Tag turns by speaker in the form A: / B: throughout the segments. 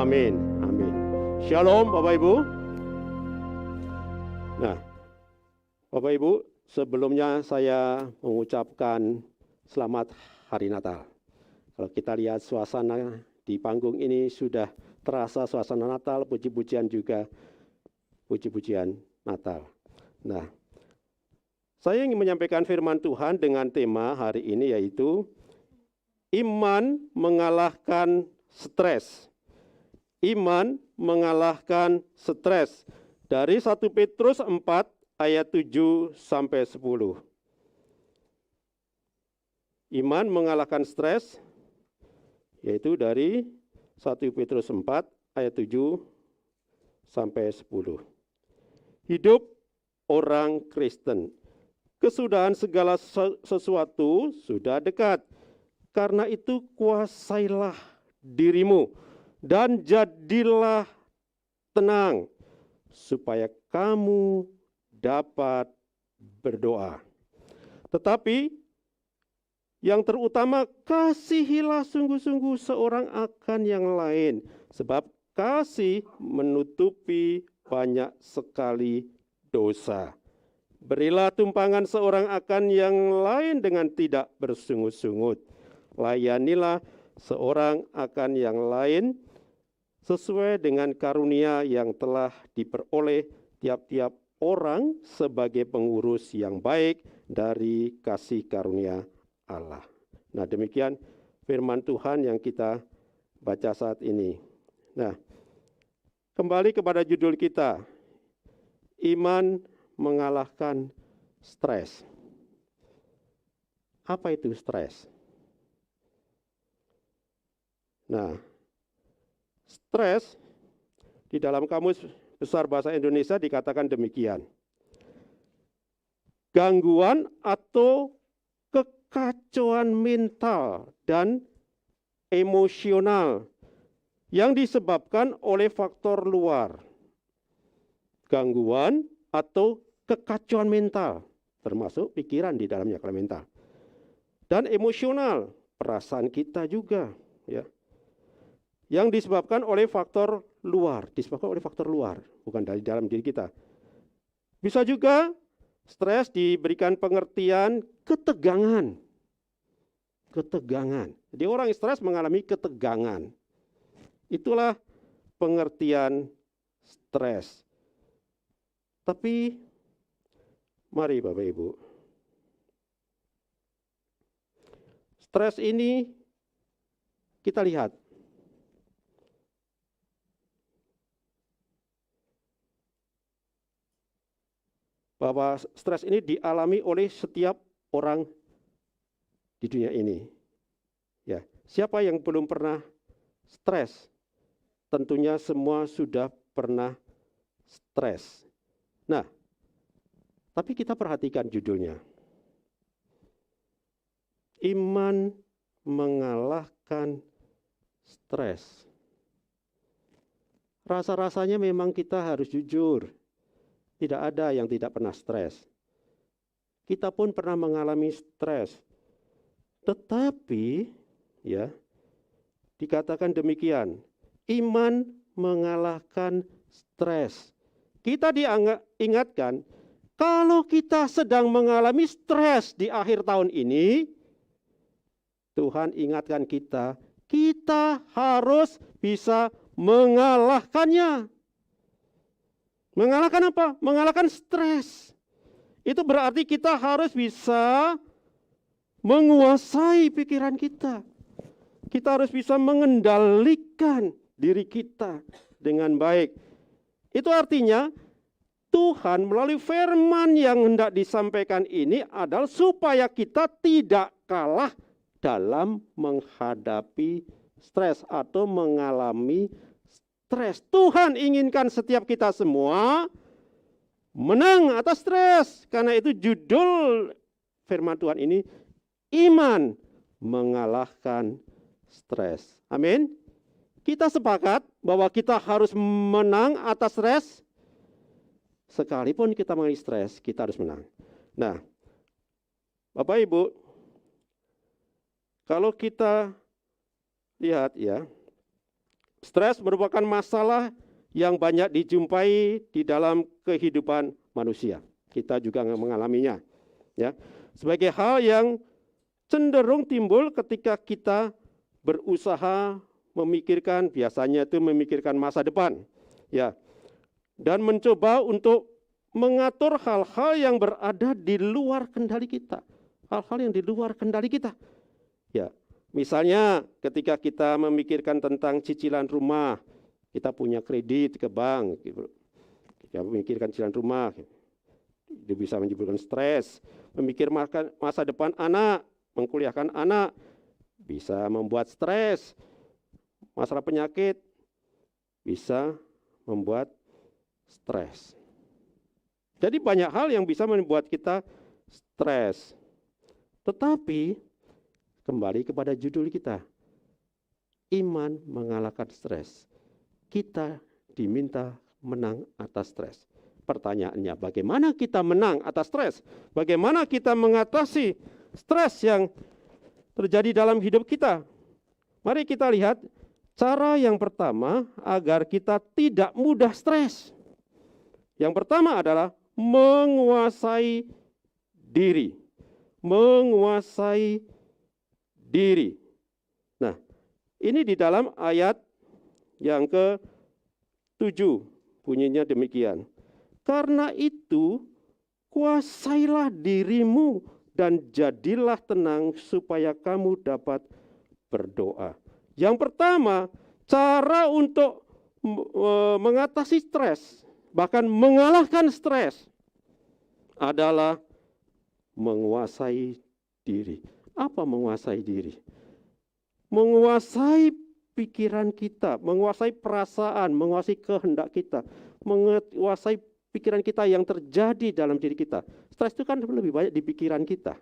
A: Amin, amin. Shalom Bapak Ibu. Nah, Bapak Ibu, sebelumnya saya mengucapkan selamat Hari Natal. Kalau kita lihat suasana di panggung ini sudah terasa suasana Natal, puji-pujian juga puji-pujian Natal. Nah, saya ingin menyampaikan firman Tuhan dengan tema hari ini yaitu iman mengalahkan stres. Iman mengalahkan stres. Dari 1 Petrus 4 ayat 7 sampai 10. Iman mengalahkan stres, yaitu dari 1 Petrus 4 ayat 7 sampai 10. Hidup orang Kristen. Kesudahan segala sesuatu sudah dekat. Karena itu kuasailah dirimu dan jadilah tenang supaya kamu dapat berdoa. Tetapi yang terutama kasihilah sungguh-sungguh seorang akan yang lain, sebab kasih menutupi banyak sekali dosa. Berilah tumpangan seorang akan yang lain dengan tidak bersungut-sungut. Layanilah seorang akan yang lain sesuai dengan karunia yang telah diperoleh tiap-tiap orang sebagai pengurus yang baik dari kasih karunia Allah. Nah, demikian firman Tuhan yang kita baca saat ini. Nah, kembali kepada judul kita, iman mengalahkan stres. Apa itu stres? Nah, stres di dalam Kamus Besar Bahasa Indonesia dikatakan demikian. Gangguan atau kekacauan mental dan emosional yang disebabkan oleh faktor luar. Gangguan atau kekacauan mental, termasuk pikiran di dalamnya kalau mental. Dan emosional, perasaan kita juga, ya. Yang disebabkan oleh faktor luar, bukan dari dalam diri kita. Bisa juga stres diberikan pengertian ketegangan. Jadi orang stres mengalami ketegangan. Itulah pengertian stres. Tapi mari Bapak Ibu, stres ini kita lihat bahwa stres ini dialami oleh setiap orang di dunia ini. Ya, siapa yang belum pernah stres? Tentunya semua sudah pernah stres. Nah, tapi kita perhatikan judulnya. Iman mengalahkan stres. Rasa-rasanya memang kita harus jujur. Tidak ada yang tidak pernah stres. Kita pun pernah mengalami stres. Tetapi, ya, dikatakan demikian, iman mengalahkan stres. Kita diingatkan, kalau kita sedang mengalami stres di akhir tahun ini, Tuhan ingatkan kita, kita harus bisa mengalahkannya. Mengalahkan apa? Mengalahkan stres. Itu berarti kita harus bisa menguasai pikiran kita. Kita harus bisa mengendalikan diri kita dengan baik. Itu artinya Tuhan melalui firman yang hendak disampaikan ini adalah supaya kita tidak kalah dalam menghadapi stres atau mengalami stres. Tuhan inginkan setiap kita semua menang atas stres. Karena itu judul firman Tuhan ini, iman mengalahkan stres. Amin. Kita sepakat bahwa kita harus menang atas stres. Sekalipun kita mengalami stres, kita harus menang. Nah, Bapak Ibu, kalau kita lihat ya, Stres merupakan masalah yang banyak dijumpai di dalam kehidupan manusia. Kita juga mengalaminya. Ya, sebagai hal yang cenderung timbul ketika kita berusaha memikirkan, biasanya itu memikirkan masa depan. Ya, dan mencoba untuk mengatur hal-hal yang berada di luar kendali kita. Hal-hal yang di luar kendali kita. Ya, misalnya ketika kita memikirkan tentang cicilan rumah, kita punya kredit ke bank, kita memikirkan cicilan rumah, itu bisa menyebabkan stres. Memikirkan masa depan anak, mengkuliahkan anak, bisa membuat stres. Masalah penyakit bisa membuat stres. Jadi banyak hal yang bisa membuat kita stres. Tetapi kembali kepada judul kita, iman mengalahkan stres. Kita diminta menang atas stres. Pertanyaannya, bagaimana kita menang atas stres? Bagaimana kita mengatasi stres yang terjadi dalam hidup kita? Mari kita lihat cara yang pertama agar kita tidak mudah stres. Yang pertama adalah menguasai diri. Menguasai diri. Nah, ini di dalam ayat yang ke-7 bunyinya demikian. Karena itu, kuasailah dirimu dan jadilah tenang supaya kamu dapat berdoa. Yang pertama, cara untuk mengatasi stres, bahkan mengalahkan stres adalah menguasai diri. Apa menguasai diri? Menguasai pikiran kita, menguasai perasaan, menguasai kehendak kita, menguasai pikiran kita yang terjadi dalam diri kita. Stres itu kan lebih banyak di pikiran kita.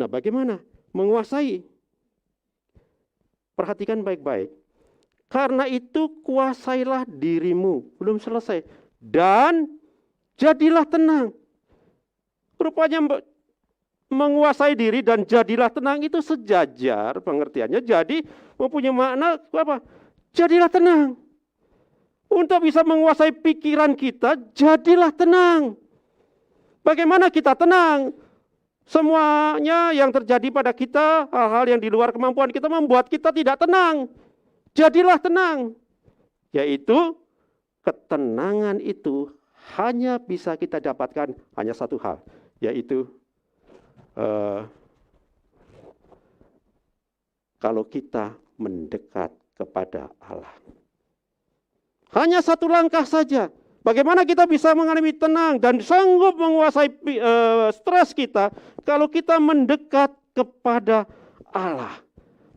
A: Nah, bagaimana menguasai? Perhatikan baik-baik. Karena itu kuasailah dirimu. Belum selesai. Dan jadilah tenang. Rupanya menguasai diri dan jadilah tenang itu sejajar pengertiannya. Jadi mempunyai makna apa? Jadilah tenang. Untuk bisa menguasai pikiran kita, jadilah tenang. Bagaimana kita tenang? Semuanya yang terjadi pada kita, hal-hal yang di luar kemampuan kita membuat kita tidak tenang. Jadilah tenang. Yaitu ketenangan itu hanya bisa kita dapatkan hanya satu hal. Yaitu kalau kita mendekat kepada Allah. Hanya satu langkah saja. Bagaimana kita bisa mengalami tenang dan sanggup menguasai stres kita kalau kita mendekat kepada Allah.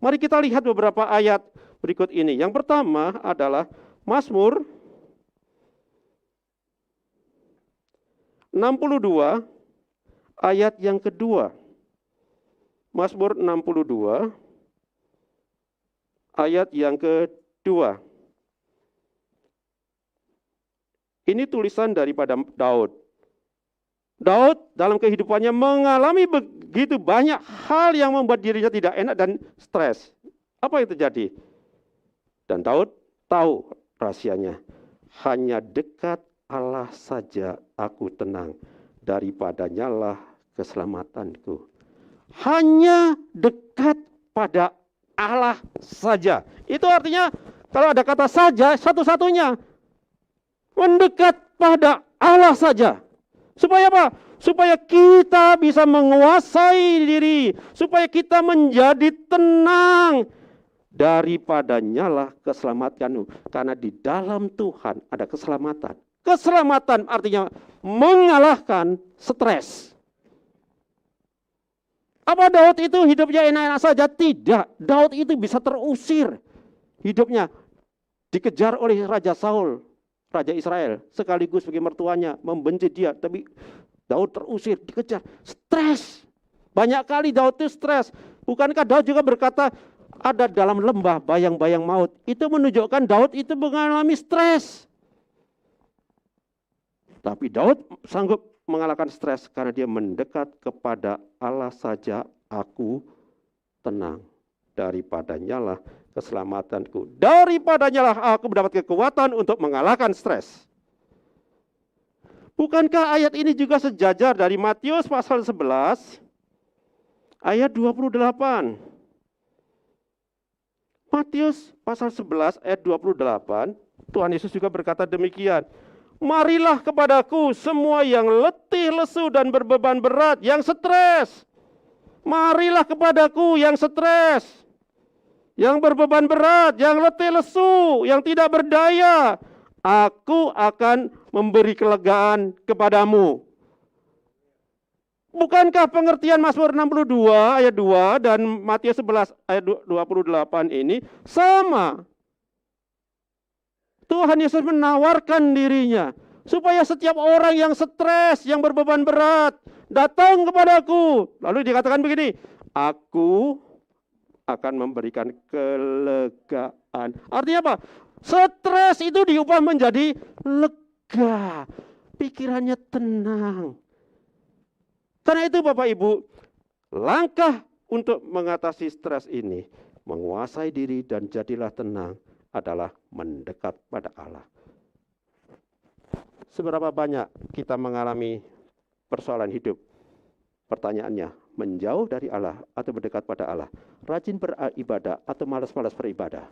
A: Mari kita lihat beberapa ayat berikut ini. Yang pertama adalah Mazmur 62 ayat yang kedua. Mazmur 62 ayat yang kedua. Ini tulisan daripada Daud. Daud dalam kehidupannya mengalami begitu banyak hal yang membuat dirinya tidak enak dan stres. Apa yang terjadi? Dan Daud tahu rahasianya. Hanya dekat Allah saja aku tenang. Daripadanya lah keselamatanku. Hanya dekat pada Allah saja. Itu artinya kalau ada kata saja, satu-satunya. Mendekat pada Allah saja. Supaya apa? Supaya kita bisa menguasai diri. Supaya kita menjadi tenang. Daripadanya lah keselamatanmu. Karena di dalam Tuhan ada keselamatan. Keselamatan artinya mengalahkan stres. Apa Daud itu hidupnya enak-enak saja? Tidak. Daud itu bisa terusir. Hidupnya dikejar oleh Raja Saul. Raja Israel, sekaligus sebagai mertuanya, membenci dia. Tapi Daud terusir, dikejar. Stres. Banyak kali Daud itu stres. Bukankah Daud juga berkata, ada dalam lembah bayang-bayang maut. Itu menunjukkan Daud itu mengalami stres. Tapi Daud sanggup mengalahkan stres karena dia mendekat kepada Allah saja aku tenang. Daripadanya lah keselamatanku. Daripadanya lah aku mendapat kekuatan untuk mengalahkan stres. Bukankah ayat ini juga sejajar dari Matius pasal 11 ayat 28? Matius pasal 11 ayat 28, Tuhan Yesus juga berkata demikian. Marilah kepadaku semua yang letih, lesu dan berbeban berat, yang stres. Marilah kepadaku yang stres, yang berbeban berat, yang letih, lesu, yang tidak berdaya. Aku akan memberi kelegaan kepadamu. Bukankah pengertian Mazmur 62 ayat 2 dan Matius 11 ayat 28 ini sama? Tuhan Yesus menawarkan dirinya supaya setiap orang yang stres, yang berbeban berat, datang kepadaku. Lalu dikatakan begini, aku akan memberikan kelegaan. Artinya apa? Stres itu diubah menjadi lega. Pikirannya tenang. Karena itu Bapak Ibu, langkah untuk mengatasi stres ini, menguasai diri dan jadilah tenang, adalah mendekat pada Allah. Seberapa banyak kita mengalami persoalan hidup? Pertanyaannya, menjauh dari Allah atau mendekat pada Allah? Rajin beribadah atau malas-malas beribadah?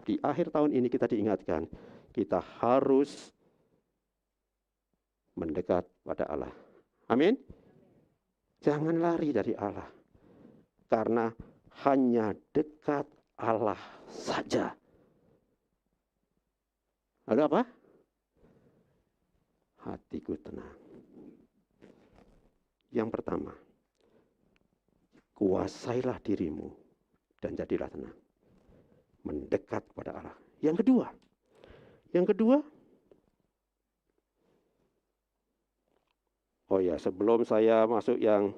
A: Di akhir tahun ini kita diingatkan, kita harus mendekat pada Allah. Amin. Jangan lari dari Allah. Karena hanya dekat Allah saja. Lalu apa? Hatiku tenang. Yang pertama, kuasailah dirimu dan jadilah tenang. Mendekat pada Allah. Yang kedua, oh ya, sebelum saya masuk yang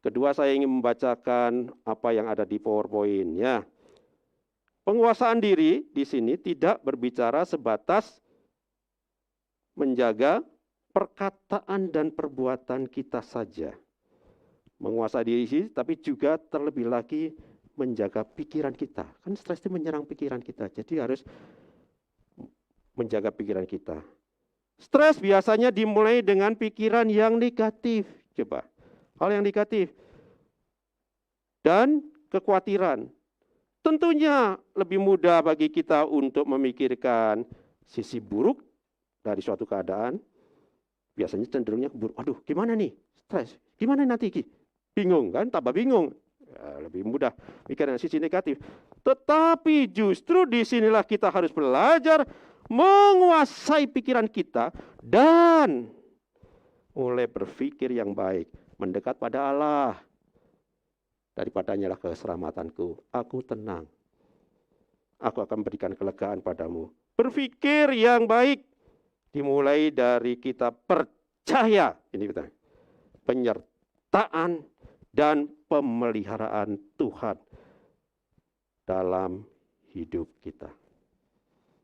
A: kedua, saya ingin membacakan apa yang ada di PowerPoint ya. Penguasaan diri di sini tidak berbicara sebatas menjaga perkataan dan perbuatan kita saja. Menguasai diri, tapi juga terlebih lagi menjaga pikiran kita. Kan stres itu menyerang pikiran kita, jadi harus menjaga pikiran kita. Stres biasanya dimulai dengan pikiran yang negatif. Coba, hal yang negatif. Dan kekhawatiran. Tentunya lebih mudah bagi kita untuk memikirkan sisi buruk dari suatu keadaan. Biasanya cenderungnya buruk. Aduh, gimana nih? Stres. Gimana nanti? Bingung kan? Tambah bingung. Ya, lebih mudah mikirin sisi negatif. Tetapi justru disinilah kita harus belajar menguasai pikiran kita dan mulai berpikir yang baik, mendekat pada Allah. Daripadanya lah keselamatanku, aku tenang. Aku akan berikan kelegaan padamu. Berpikir yang baik dimulai dari kita percaya, ini betul, penyertaan dan pemeliharaan Tuhan dalam hidup kita.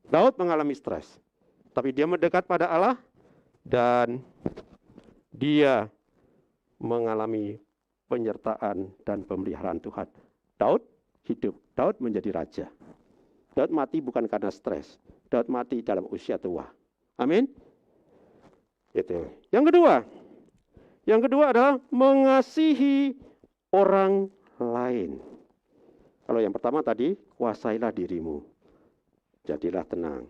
A: Daud mengalami stres, tapi dia mendekat pada Allah dan dia mengalami penyertaan dan pemeliharaan Tuhan. Daud hidup, Daud menjadi raja. Daud mati bukan karena stres, Daud mati dalam usia tua. Amin. Itu. Yang kedua adalah mengasihi orang lain. Kalau yang pertama tadi, kuasailah dirimu. Jadilah tenang.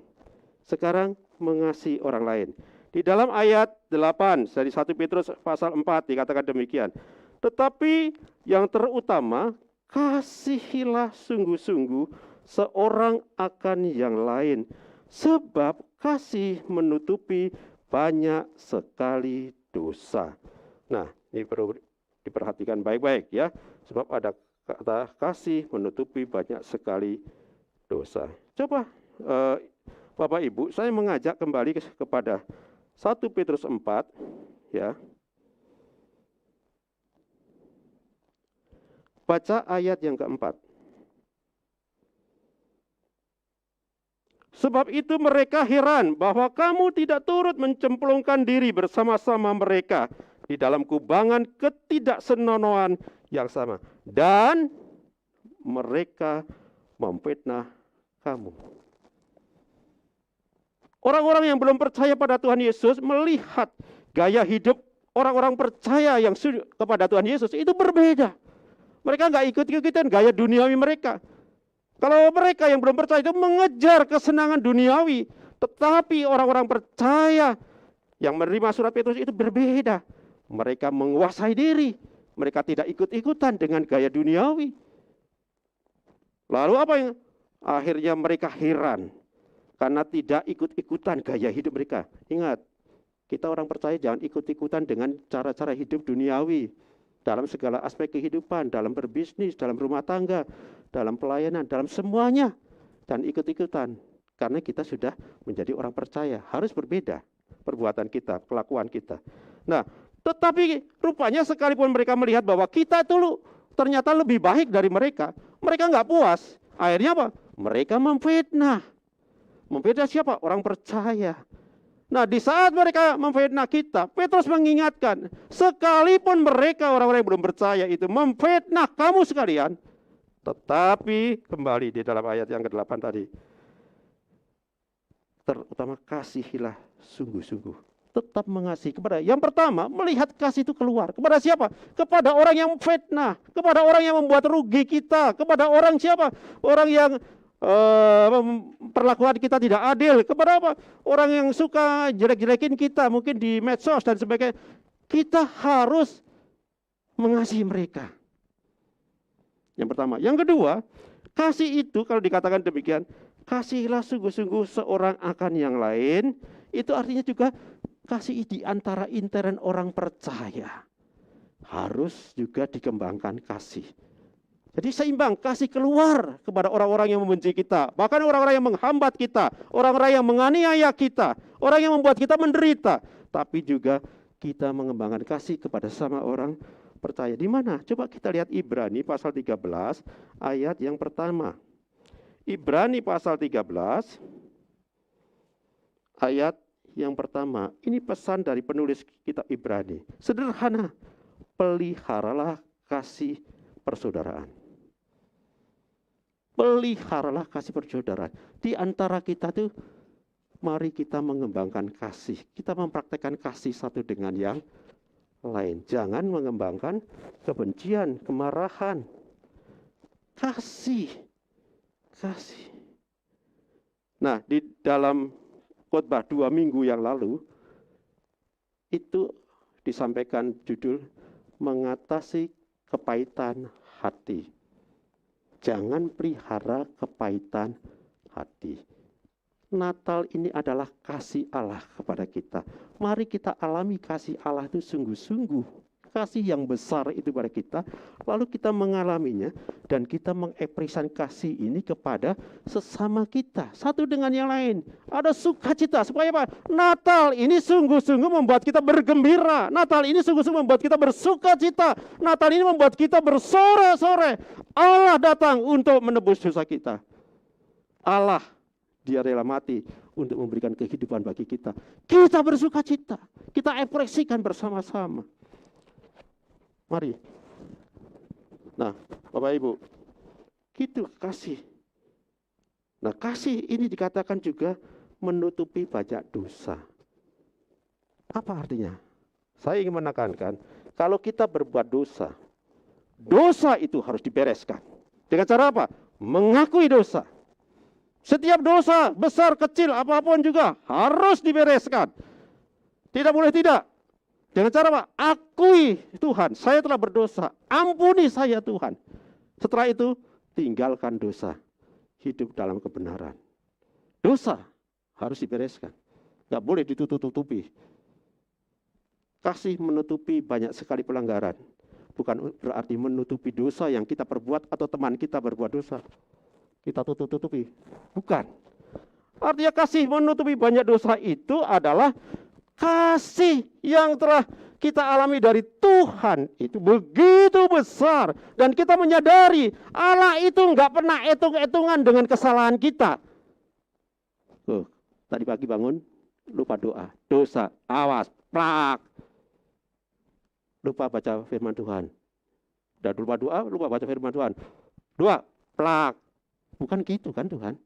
A: Sekarang mengasihi orang lain. Di dalam ayat 8 dari 1 Petrus pasal 4 dikatakan demikian. Tetapi yang terutama, kasihilah sungguh-sungguh seorang akan yang lain. Sebab kasih menutupi banyak sekali dosa. Nah, ini perlu diperhatikan baik-baik ya. Sebab ada kata kasih menutupi banyak sekali dosa. Coba Bapak Ibu, saya mengajak kembali kepada 1 Petrus 4 ya. Baca ayat yang keempat. Sebab itu mereka heran bahwa kamu tidak turut mencemplungkan diri bersama-sama mereka di dalam kubangan ketidaksenonohan yang sama. Dan mereka memfitnah kamu. Orang-orang yang belum percaya pada Tuhan Yesus melihat gaya hidup orang-orang percaya yang kepada Tuhan Yesus itu berbeda. Mereka nggak ikut-ikutan gaya duniawi mereka. Kalau mereka yang belum percaya itu mengejar kesenangan duniawi, tetapi orang-orang percaya yang menerima surat Petrus itu berbeda. Mereka menguasai diri, mereka tidak ikut-ikutan dengan gaya duniawi. Lalu apa yang akhirnya mereka heran karena tidak ikut-ikutan gaya hidup mereka. Ingat, kita orang percaya jangan ikut-ikutan dengan cara-cara hidup duniawi dalam segala aspek kehidupan, dalam berbisnis, dalam rumah tangga, dalam pelayanan, dalam semuanya. Dan ikut-ikutan, karena kita sudah menjadi orang percaya. Harus berbeda perbuatan kita, kelakuan kita. Nah, tetapi rupanya sekalipun mereka melihat bahwa kita dulu ternyata lebih baik dari mereka, mereka nggak puas. Akhirnya apa? Mereka memfitnah. Memfitnah siapa? Orang percaya. Nah, di saat mereka memfitnah kita, Petrus mengingatkan, sekalipun mereka orang-orang yang belum percaya itu memfitnah kamu sekalian, tetapi kembali di dalam ayat yang ke-8 tadi, terutama kasihilah sungguh-sungguh, tetap mengasihi kepada yang pertama, melihat kasih itu keluar kepada siapa? Kepada orang yang fitnah, kepada orang yang membuat rugi kita, kepada orang siapa? Orang yang perlakuan kita tidak adil, kepada apa? Orang yang suka jelek-jelekin kita mungkin di medsos dan sebagainya. Kita harus mengasihi mereka. Yang pertama. Yang kedua, kasih itu kalau dikatakan demikian, kasihilah sungguh-sungguh seorang akan yang lain, itu artinya juga kasih di antara intern orang percaya. Harus juga dikembangkan kasih. Jadi seimbang, kasih keluar kepada orang-orang yang membenci kita. Bahkan orang-orang yang menghambat kita. Orang-orang yang menganiaya kita. Orang yang membuat kita menderita. Tapi juga kita mengembangkan kasih kepada sama orang percaya. Di mana? Coba kita lihat Ibrani pasal 13 ayat yang pertama. Ibrani pasal 13 ayat yang pertama. Ini pesan dari penulis kitab Ibrani. Sederhana. Peliharalah kasih persaudaraan. Peliharalah kasih persaudaraan. Di antara kita tuh, mari kita mengembangkan kasih. Kita mempraktekkan kasih satu dengan yang lain. Jangan mengembangkan kebencian, kemarahan. Kasih. Kasih. Nah, di dalam khotbah 2 minggu yang lalu, itu disampaikan judul mengatasi kepahitan hati. Jangan pelihara kepahitan hati. Natal ini adalah kasih Allah kepada kita. Mari kita alami kasih Allah itu sungguh-sungguh. Kasih yang besar itu pada kita. Lalu kita mengalaminya dan kita mengekspresikan kasih ini kepada sesama kita. Satu dengan yang lain. Ada sukacita. Supaya apa? Natal ini sungguh-sungguh membuat kita bergembira. Natal ini sungguh-sungguh membuat kita bersukacita. Natal ini membuat kita bersorak-sorai. Allah datang untuk menebus dosa kita. Allah, Dia rela mati untuk memberikan kehidupan bagi kita. Kita bersukacita. Kita ekspresikan bersama-sama. Mari. Nah, Bapak Ibu, gitu kasih. Nah, kasih ini dikatakan juga menutupi banyak dosa. Apa artinya? Saya ingin menekankan, kalau kita berbuat dosa, dosa itu harus dibereskan. Dengan cara apa? Mengakui dosa. Setiap dosa, besar, kecil, apapun juga harus dibereskan. Tidak boleh tidak. Dengan cara apa? Akui Tuhan, saya telah berdosa. Ampuni saya Tuhan. Setelah itu, tinggalkan dosa. Hidup dalam kebenaran. Dosa harus dibereskan. Gak boleh ditutup-tutupi. Kasih menutupi banyak sekali pelanggaran. Bukan berarti menutupi dosa yang kita perbuat atau teman kita berbuat dosa. Kita tutup-tutupi. Bukan. Artinya kasih menutupi banyak dosa itu adalah kasih yang telah kita alami dari Tuhan itu begitu besar. Dan kita menyadari Allah itu enggak pernah hitung-hitungan dengan kesalahan kita. Tadi pagi bangun, lupa doa. Dosa, awas, plak. Lupa baca firman Tuhan. Dan lupa doa, lupa baca firman Tuhan. Dua, plak. Bukan gitu kan Tuhan.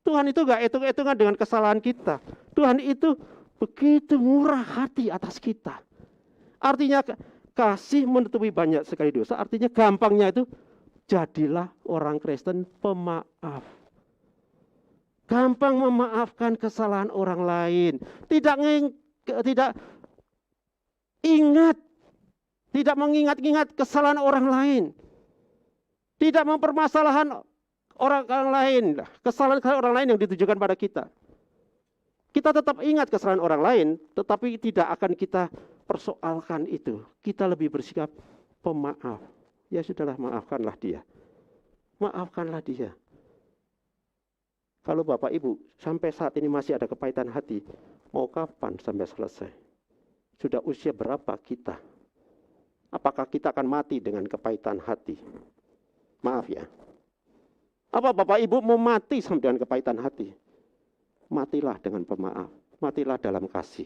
A: Tuhan itu gak hitung-hitungan dengan kesalahan kita. Tuhan itu begitu murah hati atas kita. Artinya kasih menutupi banyak sekali dosa. Artinya gampangnya itu jadilah orang Kristen pemaaf. Gampang memaafkan kesalahan orang lain. Tidak mengingat-ingat kesalahan orang lain. Tidak mempermasalahkan orang lain. Kesalahan orang lain yang ditujukan pada kita. Kita tetap ingat kesalahan orang lain, tetapi tidak akan kita persoalkan itu. Kita lebih bersikap pemaaf. Ya sudahlah, maafkanlah dia. Maafkanlah dia. Kalau Bapak Ibu sampai saat ini masih ada kepahitan hati, mau kapan sampai selesai? Sudah usia berapa kita? Apakah kita akan mati dengan kepahitan hati? Maaf ya. Apa Bapak Ibu mau mati dengan kepahitan hati? Matilah dengan pemaaf. Matilah dalam kasih.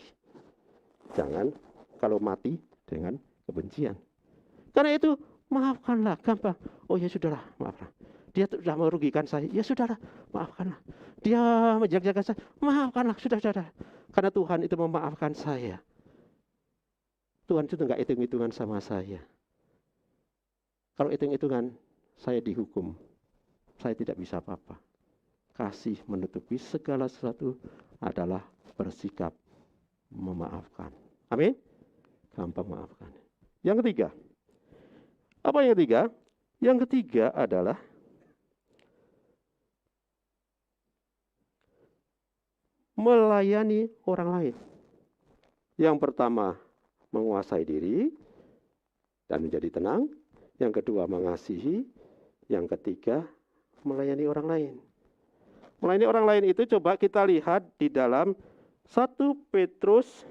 A: Jangan kalau mati dengan kebencian. Karena itu maafkanlah, gampang. Oh ya sudahlah, maaflah. Dia sudah merugikan saya, ya sudahlah, maafkanlah. Dia menjaga-jaga saya, maafkanlah, sudah. Karena Tuhan itu memaafkan saya. Tuhan itu enggak hitung-hitungan sama saya. Kalau hitung-hitungan, saya dihukum. Saya tidak bisa apa-apa. Kasih menutupi segala sesuatu adalah bersikap memaafkan. Amin? Gampang maafkan. Yang ketiga. Apa yang ketiga? Yang ketiga adalah melayani orang lain. Yang pertama, menguasai diri dan menjadi tenang. Yang kedua, mengasihi. Yang ketiga, melayani orang lain. Melayani orang lain itu coba kita lihat di dalam 1 Petrus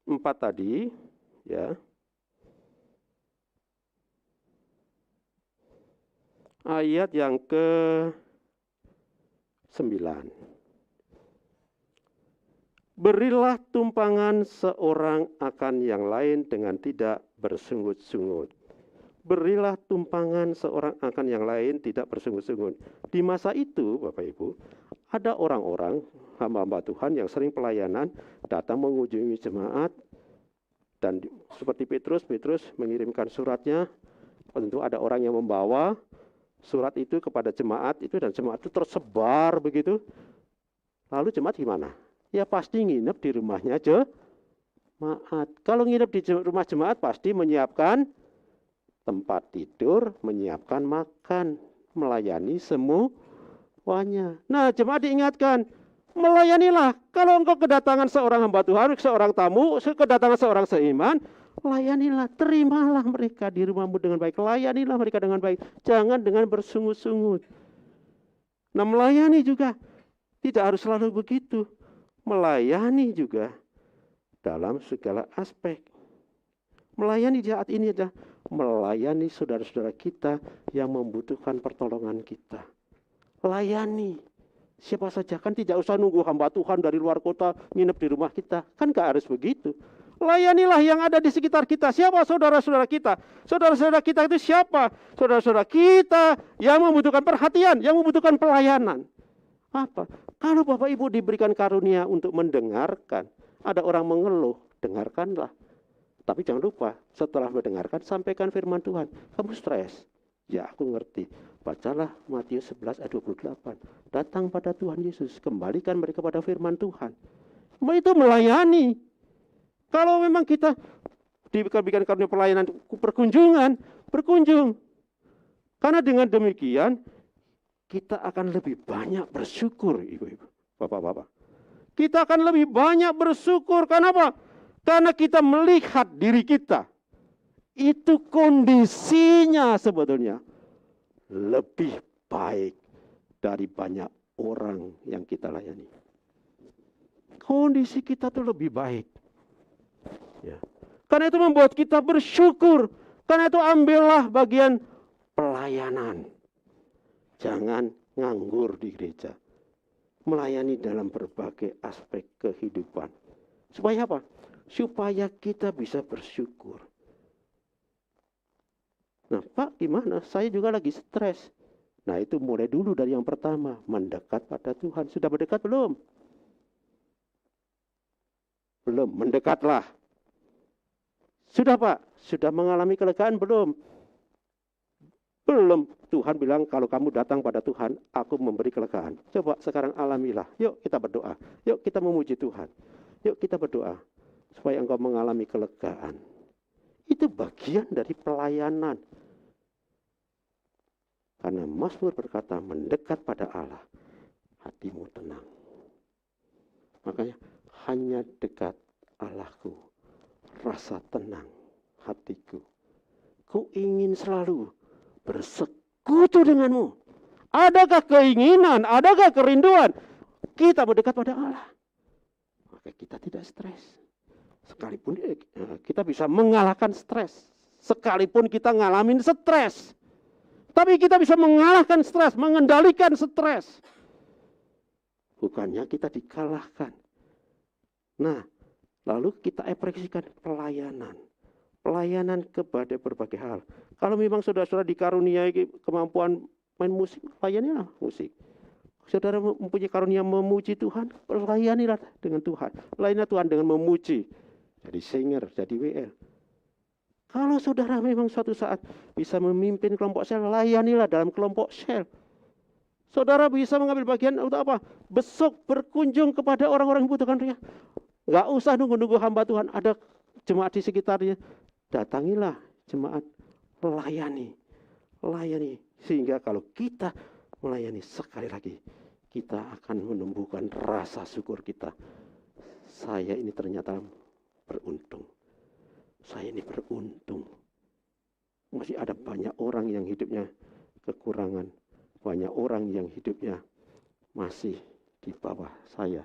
A: 4 tadi, ya. Ayat yang ke-9. Berilah tumpangan seorang akan yang lain dengan tidak bersungut-sungut. Berilah tumpangan seorang akan yang lain tidak bersungut-sungut. Di masa itu, Bapak Ibu, ada orang-orang hamba-hamba Tuhan yang sering pelayanan, datang mengunjungi jemaat, dan seperti Petrus mengirimkan suratnya. Tentu ada orang yang membawa surat itu kepada jemaat itu, dan jemaat itu tersebar begitu. Lalu jemaat gimana? Ya pasti nginep di rumahnya jemaat. Kalau nginep di rumah jemaat pasti menyiapkan tempat tidur, menyiapkan makan, melayani semuanya. Nah, jemaat diingatkan, melayanilah. Kalau engkau kedatangan seorang hamba Tuhan, seorang tamu, kedatangan seorang seiman, layanilah, terimalah mereka di rumahmu dengan baik. Layanilah mereka dengan baik. Jangan dengan bersungut-sungut. Nah, melayani juga tidak harus selalu begitu. Melayani juga dalam segala aspek. Melayani saat ini adalah melayani saudara-saudara kita yang membutuhkan pertolongan kita. Layani siapa saja, kan tidak usah nunggu hamba Tuhan dari luar kota nginep di rumah kita, kan gak harus begitu. Layanilah yang ada di sekitar kita. Siapa saudara-saudara kita? Saudara-saudara kita itu siapa? Saudara-saudara kita yang membutuhkan perhatian, yang membutuhkan pelayanan. Apa? Kalau Bapak Ibu diberikan karunia untuk mendengarkan, ada orang mengeluh, dengarkanlah. Tapi jangan lupa, setelah mendengarkan, sampaikan firman Tuhan. Kamu stres? Ya, aku ngerti. Bacalah Matius 11 ayat 28. Datang pada Tuhan Yesus, kembalikan mereka pada firman Tuhan. Itu melayani. Kalau memang kita diberikan karunia pelayanan berkunjung. Karena dengan demikian, kita akan lebih banyak bersyukur, ibu-ibu, bapak-bapak. Kita akan lebih banyak bersyukur. Kenapa? Karena kita melihat diri kita, itu kondisinya sebetulnya lebih baik dari banyak orang yang kita layani. Kondisi kita tuh lebih baik. Ya. Karena itu membuat kita bersyukur. Karena itu ambillah bagian pelayanan. Jangan nganggur di gereja. Melayani dalam berbagai aspek kehidupan. Supaya apa? Supaya kita bisa bersyukur. Nah, Pak, gimana? Saya juga lagi stres. Nah, itu mulai dulu dari yang pertama, mendekat pada Tuhan. Sudah mendekat belum? Belum, mendekatlah. Sudah, Pak? Sudah mengalami kelegaan belum? Belum. Tuhan bilang kalau kamu datang pada Tuhan, aku memberi kelegaan. Coba sekarang alamilah. Yuk kita berdoa. Yuk kita memuji Tuhan. Yuk kita berdoa supaya engkau mengalami kelegaan. Itu bagian dari pelayanan. Karena Mazmur berkata, mendekat pada Allah, hatimu tenang. Makanya hanya dekat Allahku, rasa tenang hatiku. Ku ingin selalu bersekutu denganmu. Adakah keinginan, adakah kerinduan kita mendekat pada Allah? Maka kita tidak stres. Sekalipun kita bisa mengalahkan stres. Sekalipun kita ngalamin stres. Tapi kita bisa mengalahkan stres, mengendalikan stres. Bukannya kita dikalahkan. Nah, lalu kita ekspresikan pelayanan. Pelayanan kepada berbagai hal. Kalau memang saudara-saudara dikaruniai kemampuan main musik, layanilah musik. Saudara mempunyai karunia memuji Tuhan, layanilah dengan Tuhan. Layanilah Tuhan dengan memuji. Jadi singer, jadi WL. Kalau saudara memang suatu saat bisa memimpin kelompok sel, layanilah dalam kelompok sel. Saudara bisa mengambil bagian untuk apa? Besok berkunjung kepada orang-orang yang membutuhkan dia. Nggak usah nunggu-nunggu hamba Tuhan. Ada jemaat di sekitarnya. Datangilah jemaat, layani. Layani. Sehingga kalau kita melayani sekali lagi, kita akan menumbuhkan rasa syukur kita. Saya ini ternyata beruntung. Saya ini beruntung. Masih ada banyak orang yang hidupnya kekurangan. Banyak orang yang hidupnya masih di bawah saya.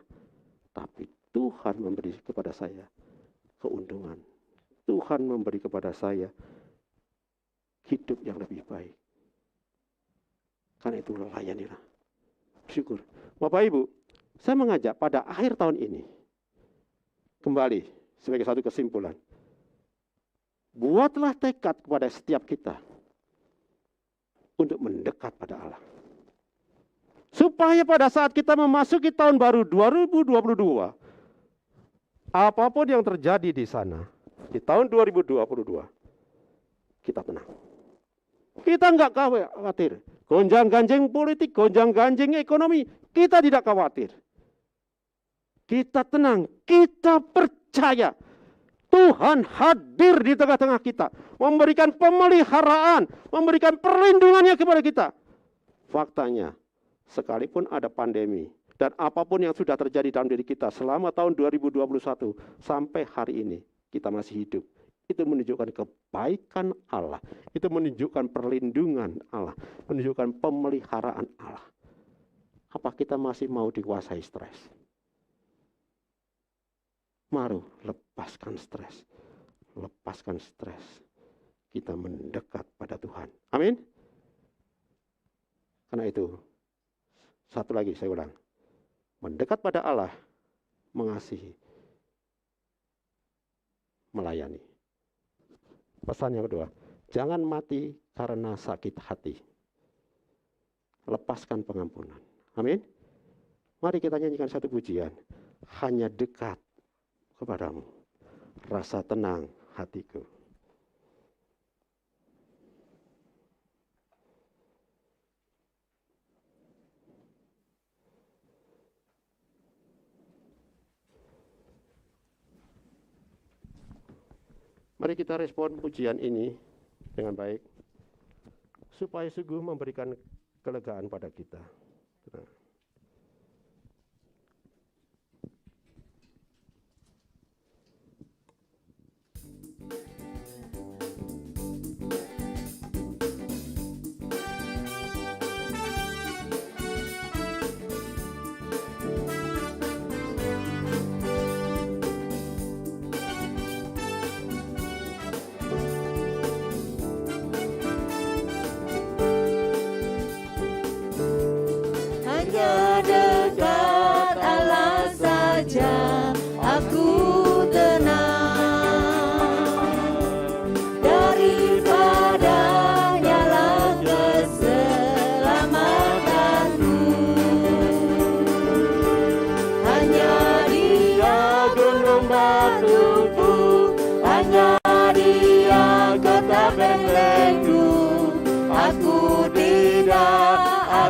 A: Tapi Tuhan memberi kepada saya keuntungan. Tuhan memberi kepada saya hidup yang lebih baik. Karena itu layanilah. Syukur. Bapak Ibu, saya mengajak pada akhir tahun ini, kembali sebagai satu kesimpulan, buatlah tekad kepada setiap kita untuk mendekat pada Allah. Supaya pada saat kita memasuki tahun baru 2022, apapun yang terjadi di sana, di tahun 2022, kita tenang. Kita enggak khawatir. Gonjang-ganjing politik, gonjang-ganjing ekonomi, kita tidak khawatir. Kita tenang, kita percaya. Tuhan hadir di tengah-tengah kita, memberikan pemeliharaan, memberikan perlindungannya kepada kita. Faktanya, sekalipun ada pandemi, dan apapun yang sudah terjadi dalam diri kita selama tahun 2021 sampai hari ini, kita masih hidup. Itu menunjukkan kebaikan Allah, itu menunjukkan perlindungan Allah, menunjukkan pemeliharaan Allah. Apa kita masih mau dikuasai stres? Mari lepaskan stres. Lepaskan stres. Kita mendekat pada Tuhan. Amin. Karena itu, satu lagi saya ulang. Mendekat pada Allah, mengasihi, melayani. Pesan yang kedua, jangan mati karena sakit hati. Lepaskan pengampunan. Amin. Mari kita nyanyikan satu pujian. Hanya dekat kepadamu, rasa tenang hatiku. Mari kita respon pujian ini dengan baik, supaya sungguh memberikan kelegaan pada kita.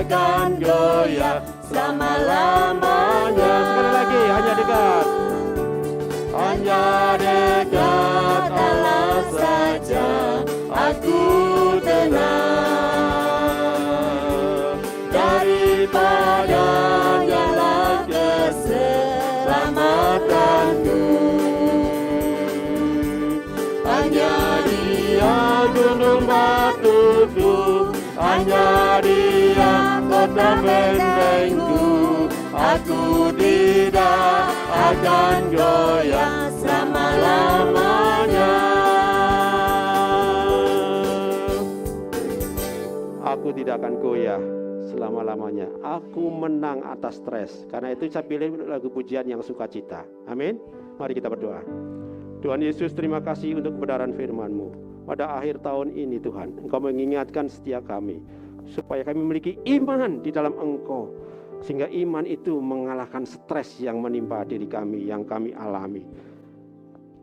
B: akan goyah selama-lamanya.
A: Sekali lagi, hanya dekat.
B: Hanya dekat Allah saja aku tenang. Daripadanya lah keselamatanku. Hanya Dia gunung batuku, hanya Dia kota bentengku. Aku tidak akan goyah selama-lamanya.
A: Aku tidak akan goyah selama-lamanya. Aku menang atas stres. Karena itu saya pilih lagu pujian yang sukacita. Amin. Mari kita berdoa. Tuhan Yesus, terima kasih untuk kebenaran firman-Mu. Pada akhir tahun ini Tuhan, Engkau mengingatkan setiap kami supaya kami memiliki iman di dalam Engkau, sehingga iman itu mengalahkan stres yang menimpa diri kami, yang kami alami.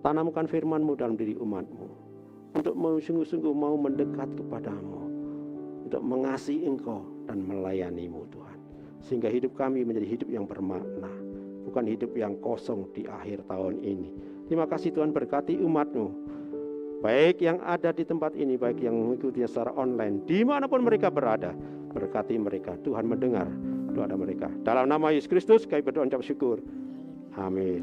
A: Tanamkan firman-Mu dalam diri umat-Mu untuk sungguh-sungguh mau mendekat kepadamu, untuk mengasihi Engkau dan melayani-Mu Tuhan, sehingga hidup kami menjadi hidup yang bermakna, bukan hidup yang kosong di akhir tahun ini. Terima kasih Tuhan, berkati umat-Mu, baik yang ada di tempat ini, baik yang mengikutinya secara online, dimanapun mereka berada. Berkati mereka, Tuhan mendengar doa mereka. Dalam nama Yesus Kristus kami berdoa ucap syukur. Amin.